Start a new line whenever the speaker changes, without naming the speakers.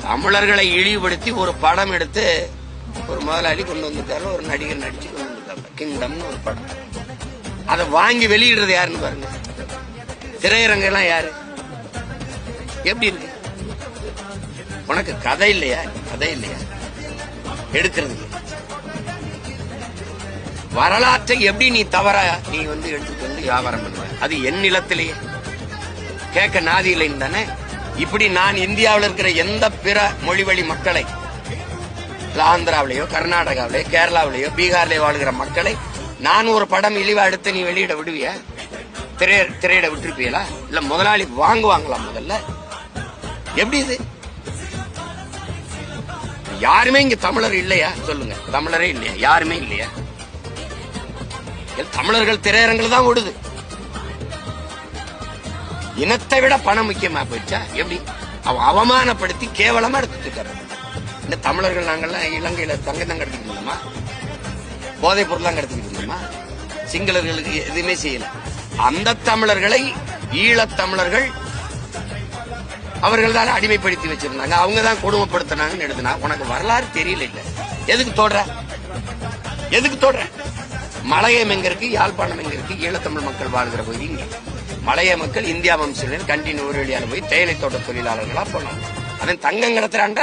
தமிழர்களை இழிவுபடுத்தி ஒரு படம் எடுத்து ஒரு முதலாளி கொண்டு வந்திருக்காரு, ஒரு நடிகர் நடிச்சு கொண்டு வந்திருக்காங்க. கிங்டம்னு ஒரு படம். அதை வாங்கி வெளியிடுறது யாருன்னு பாருங்க. திரையரங்கெல்லாம் யாரு? எப்படி இருக்கு? உனக்கு கதை இல்லையா? கதை இல்லையா? எடுக்கிறது இல்லையா? வரலாற்றை எப்படி நீ தவறா நீ எடுத்துட்டு வந்து வியாபாரம் பண்ணுவ? அது என் நிலத்திலேயே கேட்க நாதி இல்லைன்னு தானே. இப்படி நான் இந்தியாவில் இருக்கிற எந்த பிற மொழிவழி மக்களை, ஆந்திராவிலேயோ கர்நாடகாவிலேயோ கேரளாவிலேயோ பீகார்லயோ வாழ்கிற மக்களை நான் ஒரு படம் இழிவா எடுத்து நீ வெளியிட விடுவியா? திரையிட விட்டுருப்பீங்களா? இல்ல முதலாளி வாங்குவாங்களா? முதல்ல எப்படி இது? யாருமே இங்க தமிழர் இல்லையா? சொல்லுங்க. தமிழரே இல்லையா? யாருமே இல்லையா? தமிழர்கள் திரையரங்கில் தான் ஓடுது. இனத்தை விட பணம் முக்கியமா போயிடுச்சா? எப்படி அவன் அவமானப்படுத்தி கேவலமா எடுத்துட்டு இருக்காரு. இந்த தமிழர்கள் நாங்கள்லாம் இலங்கையில தங்கம் தான் கடத்திட்டு இருந்தோமா? போதைப் பொருள் தான் கடத்திட்டு இருந்தோமா? சிங்களர்களுக்கு எதுவுமே செய்யல. அந்த தமிழர்களை ஈழத்தமிழர்கள் அவர்கள் தான் அடிமைப்படுத்தி வச்சிருந்தாங்க. அவங்க தான் கொடுமைப்படுத்தினாங்கன்னு எழுதுனா உனக்கு வரலாறு தெரியல. இல்ல எதுக்கு தோடுற? எதுக்கு தோடுற? மலையம் எங்க இருக்கு? யாழ்ப்பாணம் எங்க இருக்கு? ஈழத்தமிழ் மக்கள் வாழ்கிற போய் இங்க மலைய மக்கள் இந்தியா வம்சத்தினர் கண்டினியூ ஊர் வழியால போய் தேயிலை தோட்ட தொழிலாளர்களா போனோம். அதன் தங்கம் கடத்துறான்ற